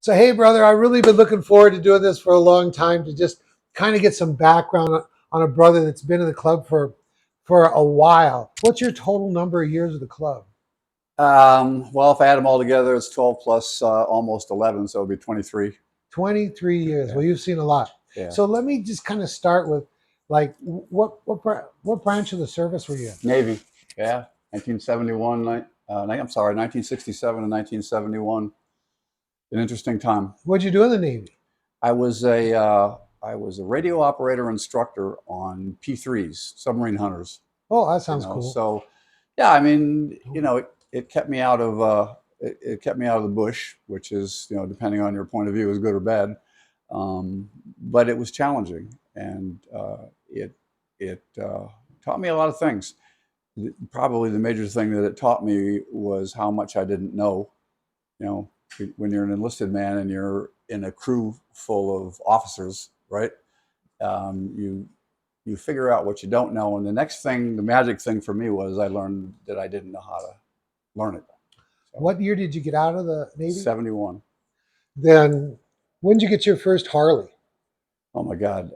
So, hey, brother, I've really been looking forward to doing this for a long time to just kind of get some background on a brother that's been in the club for a while. What's your total number of years of the club? Well, if I add them all together, it's 12 plus almost 11, so it'll be 23. 23 years. Yeah, Well, you've seen a lot. yeah. So let me just kind of start with like what branch of the service were you in? Navy, yeah. 1971, I'm sorry, 1967 and 1971. An interesting time. What'd you do in the Navy? I was a radio operator instructor on P3s, submarine hunters. Oh, that You sounds know, cool. so yeah, I mean, it kept me out of it kept me out of the bush, which is, depending on your point of view, is good or bad. But it was challenging, and it taught me a lot of things. Probably the major thing that it taught me was how much I didn't know. You know, when you're an enlisted man and you're in a crew full of officers, right? You figure out what you don't know, and the next thing, the magic thing for me was I learned that I didn't know how to learn it. So What year did you get out of the Navy? 71. Then when did you get your first Harley? Oh my God.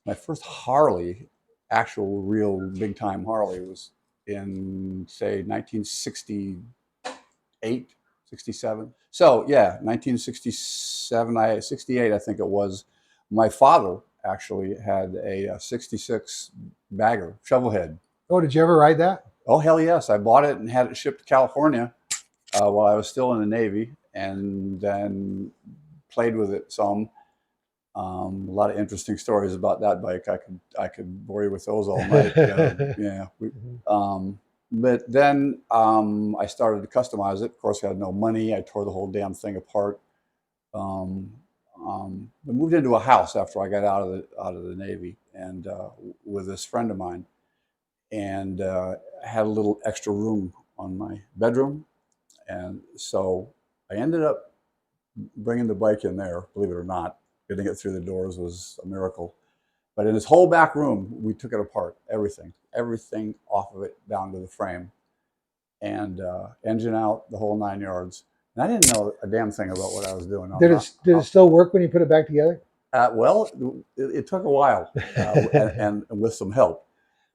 My first Harley, actual real big time Harley, was in, say, 1968, 67. So yeah, 1967, 68, I think it was. My father actually had a 66 bagger, shovelhead. Oh, did you ever ride that? Oh, hell yes. I bought it and had it shipped to California while I was still in the Navy, and then played with it some. A lot of interesting stories about that bike. I could bore you with those all night. Yeah. But then I started to customize it. Of course, I had no money. I tore the whole damn thing apart. Um, I moved into a house after I got out of the Navy, and with this friend of mine, and had a little extra room on my bedroom, and so I ended up bringing the bike in there. Believe it or not, getting it through the doors was a miracle. But in this whole back room, we took it apart, everything off of it down to the frame, and engine out, the whole 9 yards. And I didn't know a damn thing about what I was doing. I'm Did not. it did it still work when you put it back together? Well, it took a while, and with some help.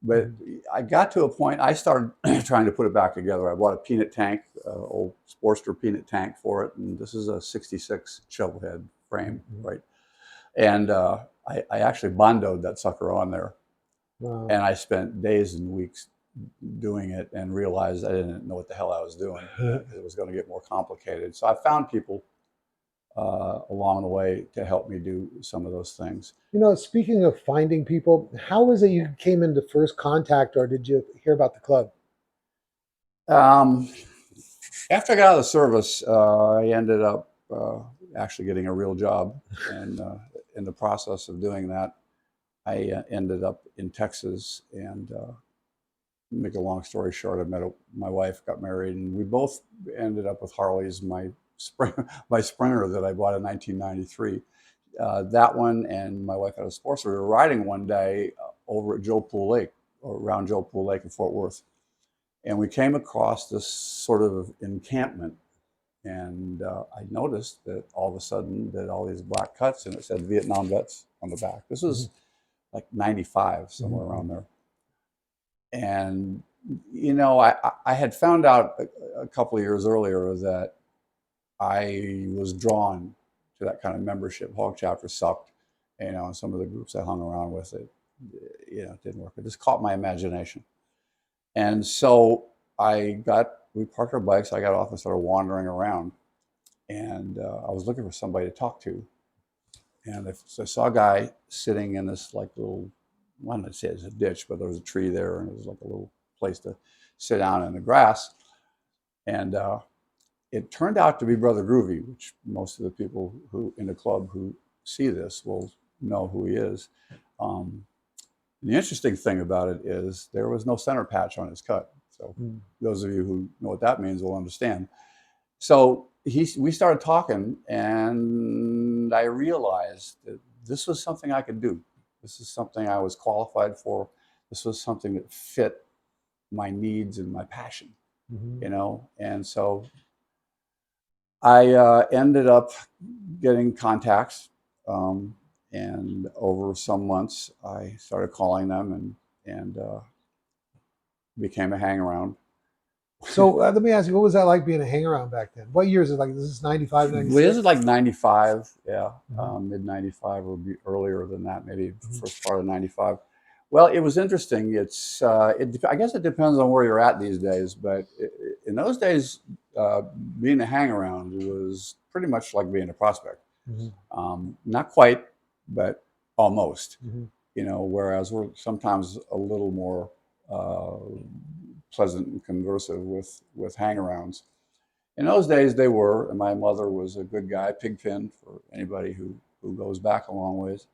But I got to a point, I started trying to put it back together. I bought a peanut tank, old Sportster peanut tank for it, and this is a 66 shovelhead frame, right? And I actually bondoed that sucker on there. Wow. And I spent days and weeks doing it and realized I didn't know what the hell I was doing, because it was going to get more complicated. So I found people along the way to help me do some of those things. Speaking of finding people, how was it you came into first contact, or did you hear about the club? Um, After I got out of the service, I ended up actually getting a real job, and in the process of doing that, I ended up in Texas. And make a long story short, my wife, got married, and we both ended up with Harleys. My Sprinter that I bought in 1993, that one, and my wife had a Sportster. We were riding one day over at Joe Pool Lake, or around Joe Pool Lake in Fort Worth, and we came across this sort of encampment, and I noticed that all of a sudden that all these black cuts, and it said Vietnam vets on the back. This was like 95, somewhere around there. And I had found out a couple of years earlier that I was drawn to that kind of membership. Hog chapter sucked, and some of the groups I hung around with, it didn't work. It just caught my imagination. And so we parked our bikes. I got off and started wandering around, and I was looking for somebody to talk to. And I saw a guy sitting in this like little, I don't say it's a ditch, but there was a tree there, and it was like a little place to sit down in the grass. And it turned out to be Brother Groovy, which most of the people who in the club who see this will know who he is. The interesting thing about it is there was no center patch on his cut. So those of you who know what that means will understand. So we started talking, and I realized that this was something I could do. This is something I was qualified for. This was something that fit my needs and my passion, Mm-hmm. And so I ended up getting contacts, and over some months, I started calling them and became a hangaround. So let me ask you, what was that like being a hang around back then? What year is it? Like this is 95, Well, this 96? is like 95, yeah, Mm-hmm. mid 95 or earlier than that, maybe Mm-hmm. first part of 95. Well, it was interesting. I guess it depends on where you're at these days, but in those days, uh, being a hangaround was pretty much like being a prospect. Mm-hmm. Not quite, but almost. Mm-hmm. Whereas we're sometimes a little more uh, pleasant and conversive with hangarounds. In those days, they were, and my mother was a good guy, pigpen for anybody who goes back a long ways.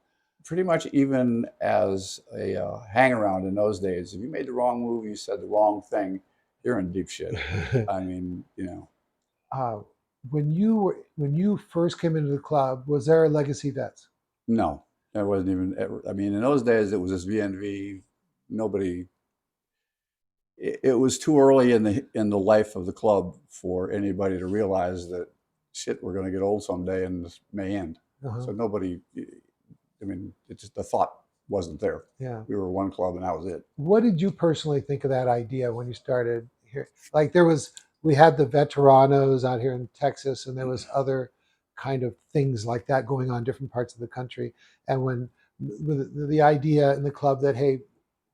Pretty much, even as a hangaround in those days, if you made the wrong move, you said the wrong thing, you're in deep shit. I mean, uh, when you first came into the club, was there a legacy vets? no, there wasn't even. I mean, in those days, it was just VNV. Nobody. It was too early in the life of the club for anybody to realize that shit, we're going to get old someday and this may end. Uh-huh. So nobody. I mean, it just the thought wasn't there. Yeah. We were one club and that was it. What did you personally think of that idea when you started here? Like we had the veteranos out here in Texas, and there was other kind of things like that going on in different parts of the country. And when with the idea in the club that, hey,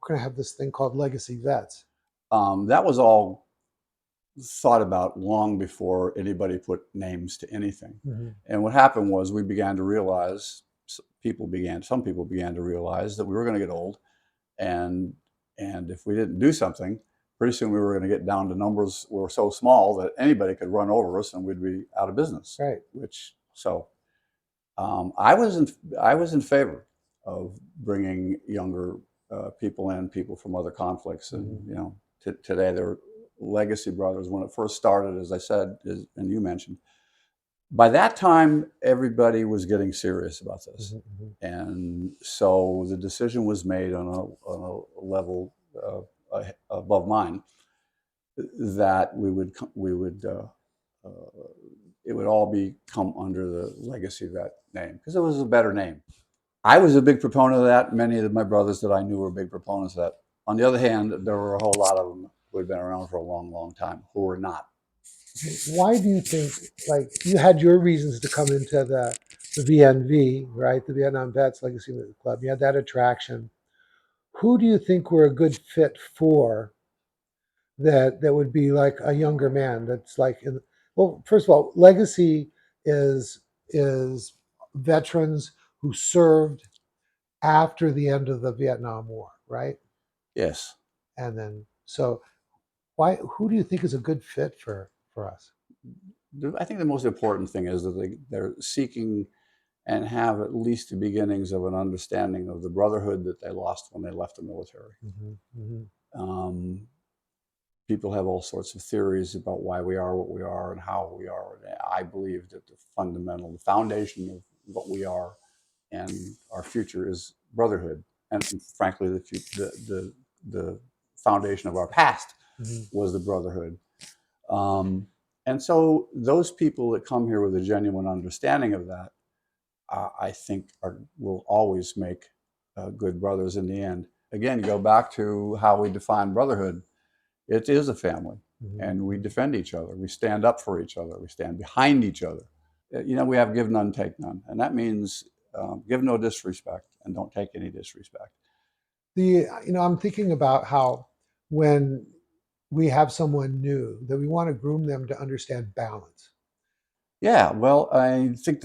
we're going to have this thing called Legacy Vets. That was all thought about long before anybody put names to anything. Mm-hmm. And what happened was we began to realize, some people began to realize that we were going to get old, and if we didn't do something, pretty soon we were going to get down to numbers were so small that anybody could run over us and we'd be out of business. Right. I was in favor of bringing younger people in, people from other conflicts, and today they're legacy brothers. When it first started, as I said, and you mentioned, by that time everybody was getting serious about this, Mm-hmm. and so the decision was made on a level above mine that uh, it would all come under the legacy vet name because it was a better name. I was a big proponent of that. Many of my brothers that I knew were big proponents of that. On the other hand, there were a whole lot of them who had been around for a long, long time who were not. Why do you think, like, you had your reasons to come into the VNV, right? The Vietnam Vets Legacy Club. You had that attraction. Who do you think were a good fit for that would be like a younger man that's like well, first of all, legacy is is veterans who served after the end of the Vietnam War, right? Yes. And then so why who do you think is a good fit for us? I think the most important thing is that they're seeking and have at least the beginnings of an understanding of the brotherhood that they lost when they left the military. Mm-hmm, mm-hmm. Um, People have all sorts of theories about why we are what we are and how we are. And I believe that the foundation of what we are and our future is brotherhood. And frankly, the foundation of our past Mm-hmm. was the brotherhood. Um, and so those people that come here with a genuine understanding of that, I think will always make good brothers in the end. Again, go back to how we define brotherhood. It is a family, Mm-hmm. and we defend each other. We stand up for each other. We stand behind each other. We have give none, take none, and that means give no disrespect and don't take any disrespect. I'm thinking about how when we have someone new that we want to groom them to understand balance. Yeah, well, I think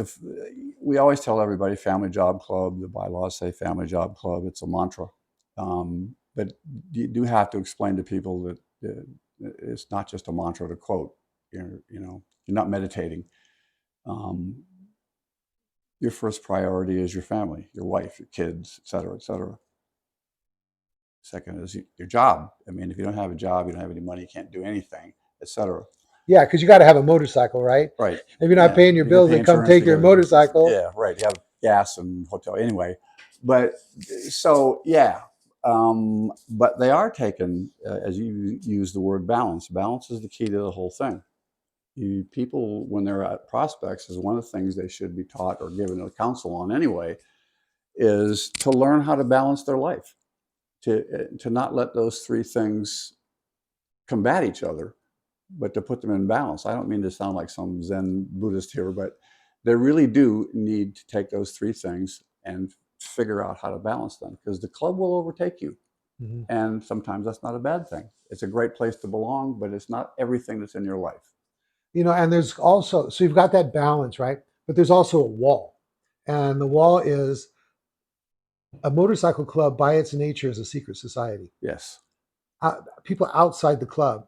we always tell everybody family job club. The bylaws say family job club. It's a mantra, but you do have to explain to people that it's not just a mantra to quote. You're not meditating. Um, your first priority is your family, your wife, your kids, et cetera, et cetera. Second is your job. I mean, if you don't have a job, you don't have any money, you can't do anything, et cetera. Yeah, because you got to have a motorcycle, right? Right. If you're not Yeah. paying your You got to bills, pay they come insurance. take your motorcycle. Yeah, right. You have gas and hotel anyway. But so, yeah. But they are taken, as you use the word balance. Balance is the key to the whole thing. People, when they're at prospects, is one of the things they should be taught or given a counsel on anyway, is to learn how to balance their life, to not let those three things combat each other, but to put them in balance. I don't mean to sound like some Zen Buddhist here, but they really do need to take those three things and figure out how to balance them, because the club will overtake you. Mhm. And sometimes that's not a bad thing. It's a great place to belong, but it's not everything that's in your life. And there's also, so you've got that balance, right? But there's also a wall. And the wall is a motorcycle club by its nature is a secret society. Yes. People outside the club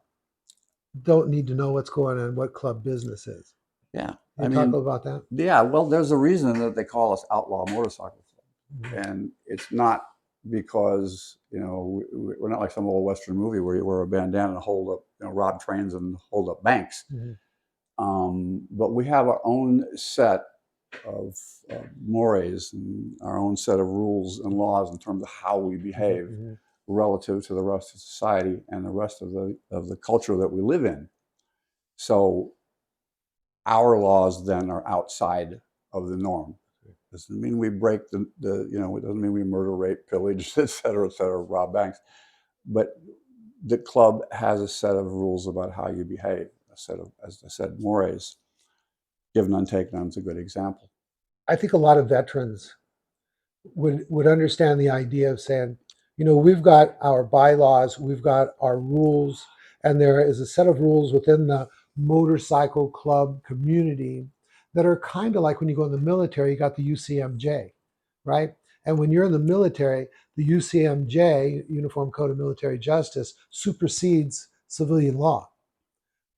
don't need to know what's going on, what club business is. Yeah. Can you talk about that? Yeah. Well, there's a reason that they call us Outlaw Motorcycle Club. Mhm. And it's not because, we're not like some old Western movie where you wear a bandana and hold up, rob trains and hold up banks. But we have our own set of mores and our own set of rules and laws in terms of how we behave relative to the rest of society and the rest of the culture that we live in. So our laws then are outside of the norm. Doesn't mean we break it doesn't mean we murder, rape, pillage, et cetera, rob banks. But the club has a set of rules about how you behave, a set of, as I said, mores. Give none, take none is a good example. I think a lot of veterans would understand the idea of saying, we've got our bylaws, we've got our rules, and there is a set of rules within the motorcycle club community that are kind of like when you go in the military, you got the UCMJ, right? And when you're in the military, the UCMJ, Uniform Code of Military Justice, supersedes civilian law.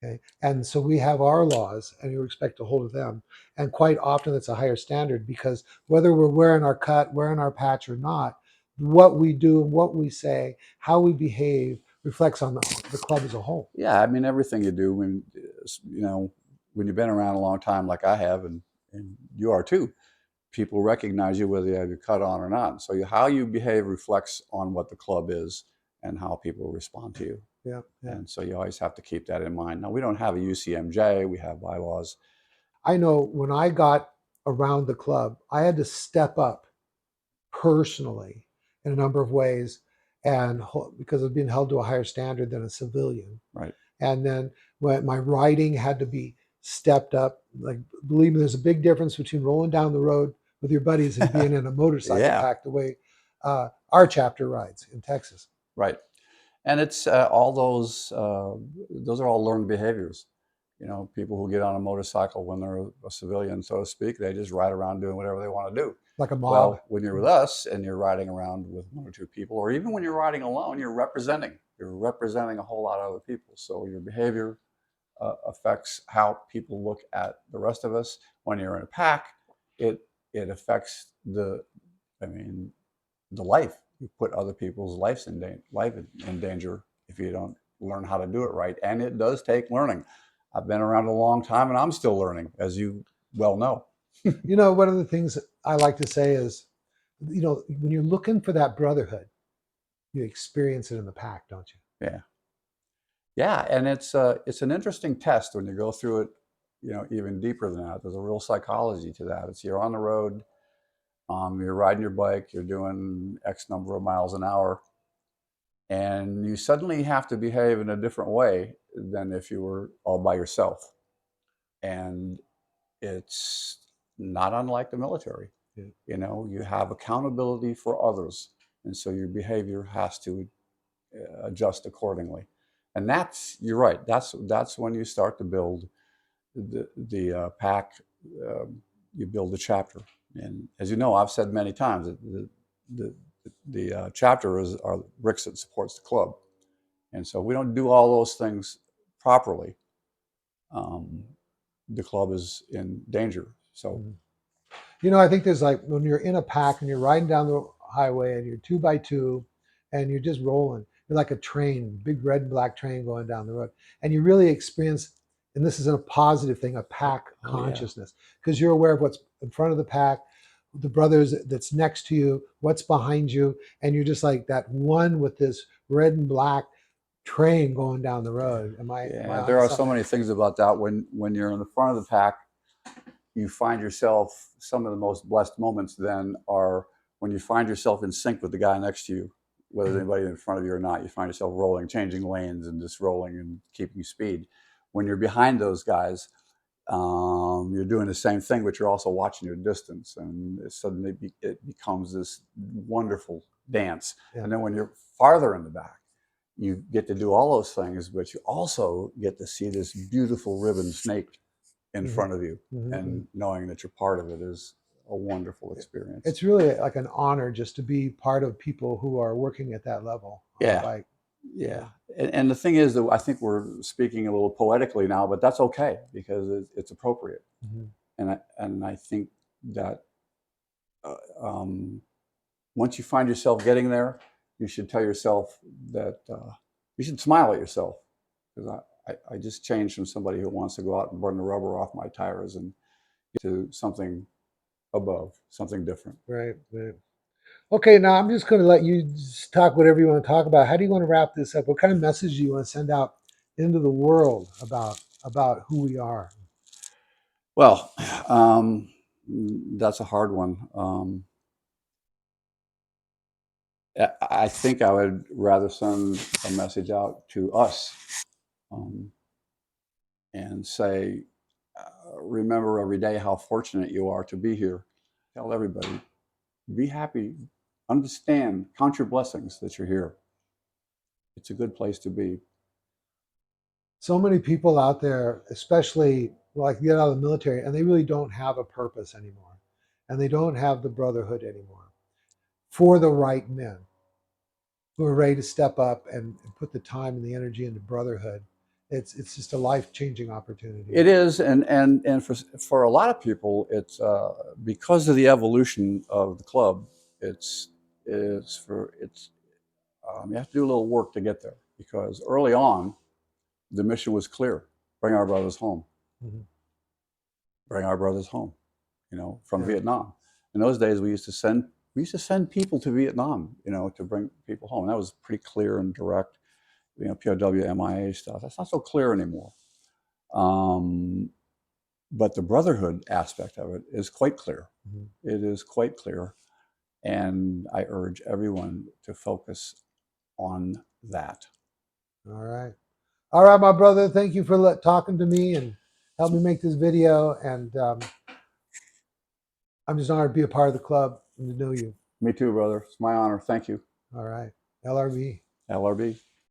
Okay. And so we have our laws and you expect to hold to them. And quite often it's a higher standard because whether we're wearing our cut, wearing our patch or not, what we do and what we say, how we behave reflects on the club as a whole. Yeah, I mean, everything you do when you've been around a long time, like I have, and you are too, people recognize you whether you have your cut on or not. So how you behave reflects on what the club is and how people respond to you. Yeah. And so you always have to keep that in mind. Now, we don't have a UCMJ, we have bylaws. I know when I got around the club, I had to step up personally in a number of ways, and because of being held to a higher standard than a civilian. Right. And then when my riding had to be stepped up, like, believe me, there's a big difference between rolling down the road with your buddies and being in a motorcycle Yeah. pack the way our chapter rides in Texas. Right. And it's all those are all learned behaviors. People who get on a motorcycle when they're a civilian, so to speak, they just ride around doing whatever they want to do. Like a mob. Well, when you're with us and you're riding around with one or two people, or even when you're riding alone, you're representing a whole lot of other people. So your behavior affects how people look at the rest of us. When you're in a pack, it affects the life. You put other people's life in danger if you don't learn how to do it right. And it does take learning. I've been around a long time and I'm still learning, as you well know. One of the things I like to say is, when you're looking for that brotherhood, you experience it in the pack, don't you? Yeah. Yeah. And it's an interesting test when you go through it, even deeper than that. There's a real psychology to that. It's you're on the road, you're riding your bike, you're doing X number of miles an hour, and you suddenly have to behave in a different way than if you were all by yourself. And it's not unlike the military. Yeah. You have accountability for others, and so your behavior has to adjust accordingly. And you're right. That's when you start to build the pack. You build the chapter, and as you know, I've said many times that the chapter are bricks that supports the club, and so we don't do all those things properly. The club is in danger. So, I think there's, like, when you're in a pack and you're riding down the highway and you're 2x2 and you're just rolling, you're like a train, big red and black train going down the road, and you really experience, and this is a positive thing, a pack consciousness, because you're aware of what's in front of the pack, the brothers that's next to you, what's behind you, and you're just like that one with this red and black train going down the road. Am I Yeah, onto there are so something? many things about that. When you're in the front of the pack, you find yourself, some of the most blessed moments then are when you find yourself in sync with the guy next to you, whether there's anybody in front of you or not. You find yourself rolling, changing lanes, and just rolling and keeping speed. When you're behind those guys, you're doing the same thing, but you're also watching your distance, and suddenly it becomes this wonderful dance. Yeah. And then when you're farther in the back, you get to do all those things, but you also get to see this beautiful ribbon snake in front of you, and knowing that you're part of it is a wonderful experience. It's really like an honor just to be part of people who are working at that level on a bike. Yeah. And the thing is that I think we're speaking a little poetically now, but that's okay because it's appropriate. And I think that once you find yourself getting there, you should tell yourself that you should smile at yourself, because I just changed from somebody who wants to go out and burn the rubber off my tires and to something above, something different. Right. Okay, now I'm just going to let you just talk whatever you want to talk about. How do you want to wrap this up? What kind of message do you want to send out into the world about who we are? Well, that's a hard one. I think I would rather send a message out to us and say, remember every day how fortunate you are to be here. Tell everybody, be happy, understand, count your blessings that you're here. It's a good place to be. So many people out there, especially like get out of the military, and they really don't have a purpose anymore, and they don't have the brotherhood anymore for the right men who are ready to step up and put the time and the energy into brotherhood. It's just a life-changing opportunity. It is, and for a lot of people, it's because of the evolution of the club. It's you have to do a little work to get there, because early on, the mission was clear: bring our brothers home. Bring our brothers home, from Vietnam. In those days, we used to send people to Vietnam, to bring people home. And that was pretty clear and direct. POW, MIA stuff. That's not so clear anymore. But the brotherhood aspect of it is quite clear. It is quite clear, and I urge everyone to focus on that. All right, my brother. Thank you for talking to me and help me make this video. And I'm just honored to be a part of the club and to know you. Me too, brother. It's my honor. Thank you. All right. LRB. LRB.